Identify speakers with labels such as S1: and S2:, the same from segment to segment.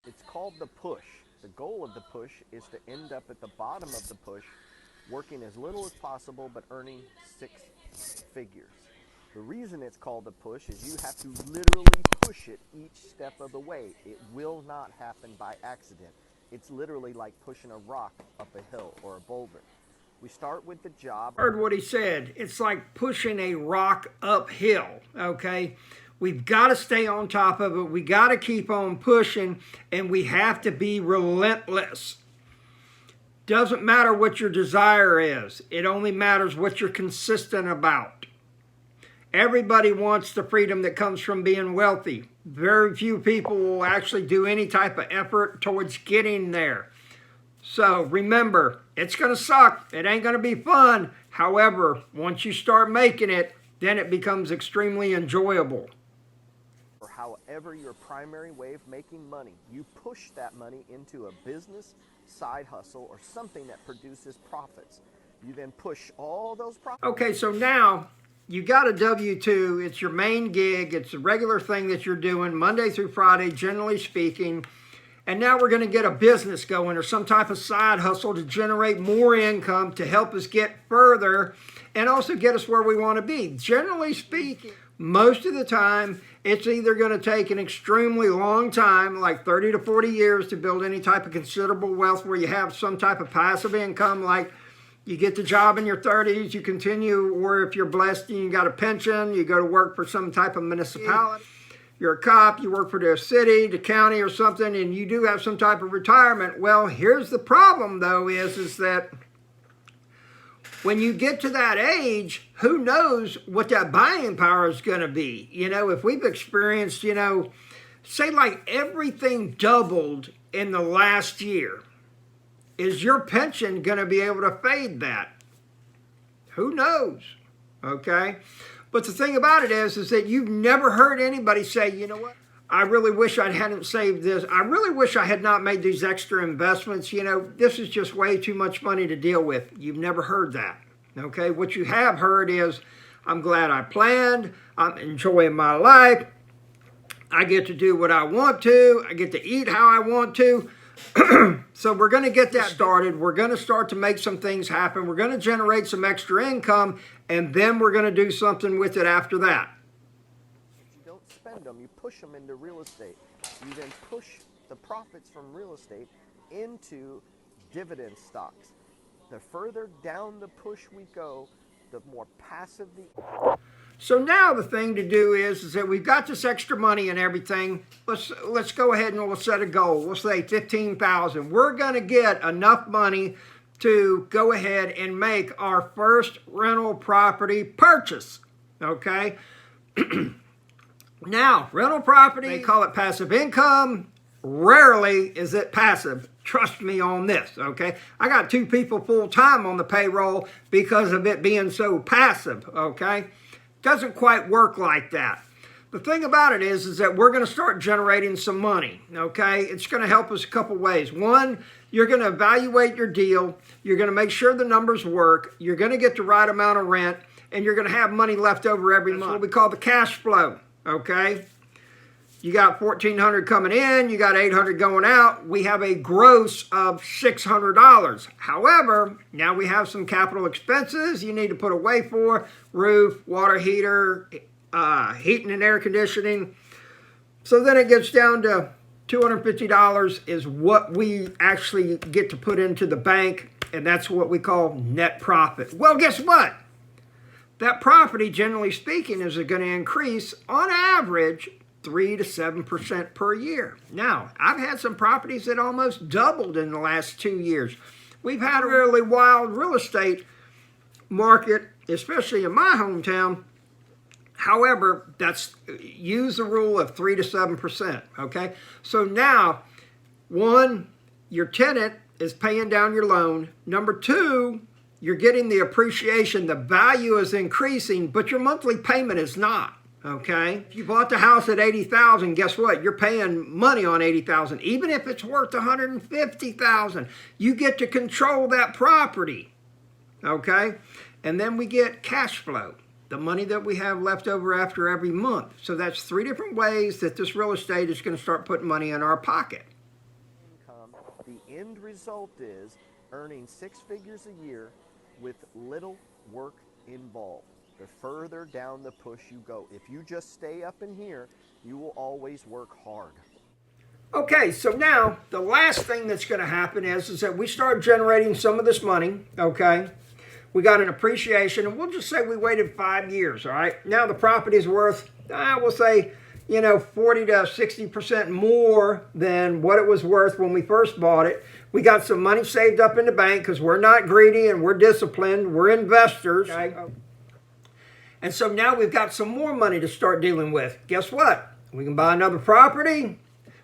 S1: It's called the push. The goal of the push is to end up at the bottom of the push, working as little as possible but earning six figures. The reason it's called a push is you have to literally push it each step of the way. It will not happen by accident. It's literally like pushing a rock up a hill or a boulder. We start with the job.
S2: Heard what he said. It's like pushing a rock uphill, okay? We've got to stay on top of it. We got to keep on pushing, and we have to be relentless. Doesn't matter what your desire is. It only matters what you're consistent about. Everybody wants the freedom that comes from being wealthy. Very few people will actually do any type of effort towards getting there. So remember, it's going to suck. It ain't going to be fun. However, once you start making it, then it becomes extremely enjoyable.
S1: Or however your primary way of making money, you push that money into a business, side hustle, or something that produces profits. You then push all those profits.
S2: Okay, so now you got a W-2. It's your main gig. It's a regular thing that you're doing Monday through Friday, generally speaking. And now we're going to get a business going or some type of side hustle to generate more income to help us get further and also get us where we want to be. Generally speaking, most of the time, it's either going to take an extremely long time, like 30 to 40 years, to build any type of considerable wealth where you have some type of passive income, like you get the job in your 30s, you continue, or if you're blessed and you got a pension, you go to work for some type of municipality. You're a cop, you work for the city, the county or something, and you do have some type of retirement. Well, here's the problem, though, is that when you get to that age, who knows what that buying power is going to be? You know, if we've experienced, say like everything doubled in the last year, is your pension going to be able to fade that? Who knows? Okay? But the thing about it is that you've never heard anybody say, you know what? I really wish I hadn't saved this. I really wish I had not made these extra investments. This is just way too much money to deal with. You've never heard that. Okay? What you have heard is, I'm glad I planned. I'm enjoying my life. I get to do what I want to. I get to eat how I want to. So we're going to get that started. We're going to start to make some things happen. We're going to generate some extra income, and then we're going to do something with it after that.
S1: You don't spend them, you push them into real estate. You then push the profits from real estate into dividend stocks. The further down the push we go, the more passive the...
S2: So now the thing to do is that we've got this extra money and everything. Let's go ahead and we'll set a goal. We'll say $15,000. We're going to get enough money to go ahead and make our first rental property purchase. Okay? Now, rental property, they call it passive income. Rarely is it passive. Trust me on this, okay? I got 2 people full-time on the payroll because of it being so passive, okay? Doesn't quite work like that. The thing about it is that we're going to start generating some money, okay? It's going to help us a couple ways. One, you're going to evaluate your deal. You're going to make sure the numbers work. You're going to get the right amount of rent, and you're going to have money left over every month. That's what we call the cash flow, okay? You got $1,400 coming in, you got $800 going out. We have a gross of $600. However, now we have some capital expenses you need to put away for: roof, water heater, heating and air conditioning. So then it gets down to $250 is what we actually get to put into the bank, and that's what we call net profit. Well, guess what? That property, generally speaking, is going to increase on average 3 to 7% per year. Now, I've had some properties that almost doubled in the last 2 years. We've had a really wild real estate market, especially in my hometown. However, use the rule of 3 to 7%, okay? So now, 1, your tenant is paying down your loan. Number 2, you're getting the appreciation. The value is increasing, but your monthly payment is not. Okay, if you bought the house at $80,000, guess what? You're paying money on $80,000, even if it's worth $150,000. You get to control that property. Okay, and then we get cash flow, the money that we have left over after every month. So that's 3 different ways that this real estate is going to start putting money in our pocket.
S1: end result is earning 6 figures a year with little work involved. The further down the push you go, if you just stay up in here, you will always work hard.
S2: Okay, so now the last thing that's going to happen is that we start generating some of this money, okay? We got an appreciation, and we'll just say we waited 5 years, all right? Now the property is worth, we'll say, 40 to 60% more than what it was worth when we first bought it. We got some money saved up in the bank because we're not greedy and we're disciplined. We're investors. Okay? And so now we've got some more money to start dealing with. Guess what? We can buy another property.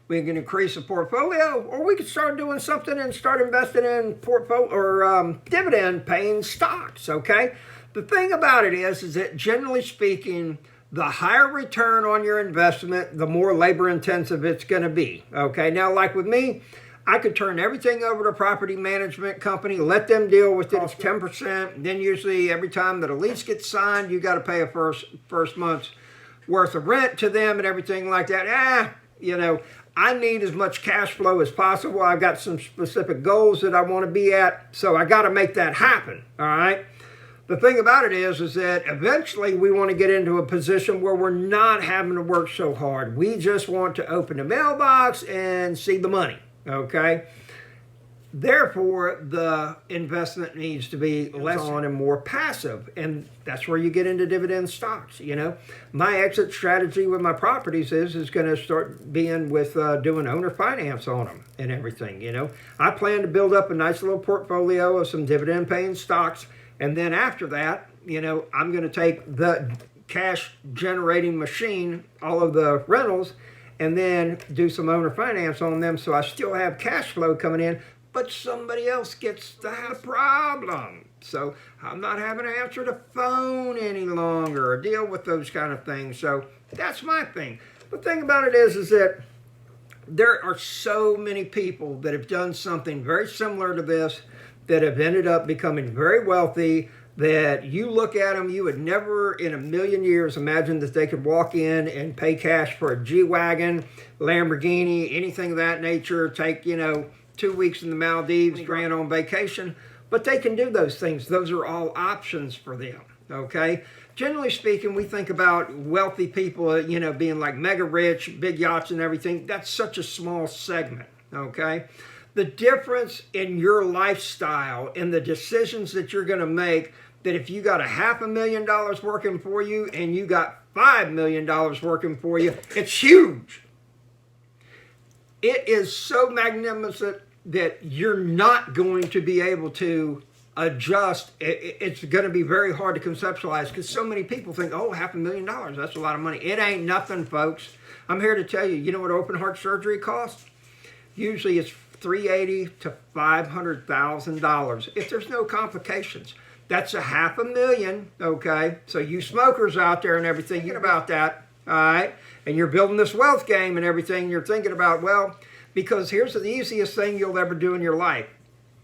S2: We can increase the portfolio, or we can start doing something and start investing in portfolio or dividend-paying stocks. Okay. The thing about it is that generally speaking, the higher return on your investment, the more labor-intensive it's going to be. Okay. Now, like with me, I could turn everything over to a property management company, let them deal with it. It's 10%. Then usually every time that a lease gets signed, you got to pay a first month's worth of rent to them and everything like that. I need as much cash flow as possible. I've got some specific goals that I want to be at, so I got to make that happen, all right? The thing about it is that eventually we want to get into a position where we're not having to work so hard. We just want to open the mailbox and see the money, okay? Therefore, the investment needs to be less on and more passive, and that's where you get into dividend stocks. My exit strategy with my properties is going to start being with doing owner finance on them and everything. I plan to build up a nice little portfolio of some dividend-paying stocks, and then after that, I'm going to take the cash-generating machine, all of the rentals, and then do some owner finance on them, so I still have cash flow coming in. But somebody else gets the problem. So I'm not having to answer the phone any longer or deal with those kind of things. So that's my thing. The thing about it is that there are so many people that have done something very similar to this that have ended up becoming very wealthy, that you look at them, you would never in a million years imagine that they could walk in and pay cash for a G-Wagon, Lamborghini, anything of that nature, take, 2 weeks in the Maldives, grand on vacation, but they can do those things. Those are all options for them, okay? Generally speaking, we think about wealthy people, being like mega rich, big yachts and everything. That's such a small segment, okay? The difference in your lifestyle and the decisions that you're going to make, that if you got $500,000 working for you and you got $5 million working for you, it's huge. It is so magnificent that you're not going to be able to adjust. It's going to be very hard to conceptualize because so many people think, oh, $500,000, that's a lot of money. It ain't nothing, folks. I'm here to tell you, you know what open heart surgery costs? Usually it's $380,000 to $500,000 if there's no complications. That's $500,000, okay? So you smokers out there and everything, thinking about that, all right? And you're building this wealth game and everything, you're thinking about, well, because here's the easiest thing you'll ever do in your life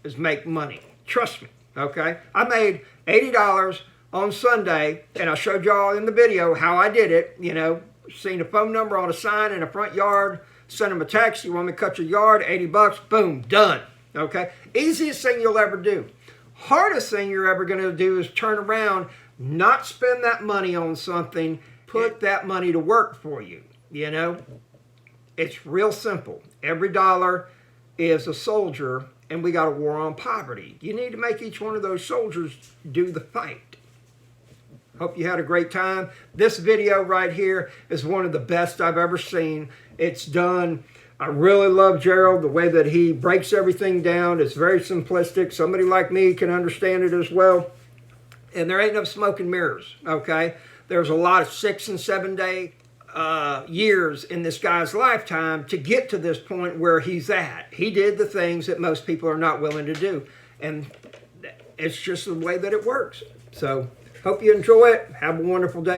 S2: is make money. Trust me, okay? I made $80 on Sunday, and I showed y'all in the video how I did it. Seen a phone number on a sign in a front yard, sent them a text, you want me to cut your yard, $80, boom, done, okay? Easiest thing you'll ever do. Hardest thing you're ever going to do is turn around, not spend that money on something, put that money to work for you, It's real simple. Every dollar is a soldier, and we got a war on poverty. You need to make each one of those soldiers do the fight. Hope you had a great time. This video right here is one of the best I've ever seen. It's done. I really love Gerald, the way that he breaks everything down. It's very simplistic. Somebody like me can understand it as well. And there ain't no smoke and mirrors, okay? There's a lot of 6 and 7 day years in this guy's lifetime to get to this point where he's at. He did the things that most people are not willing to do. And it's just the way that it works. So, hope you enjoy it. Have a wonderful day.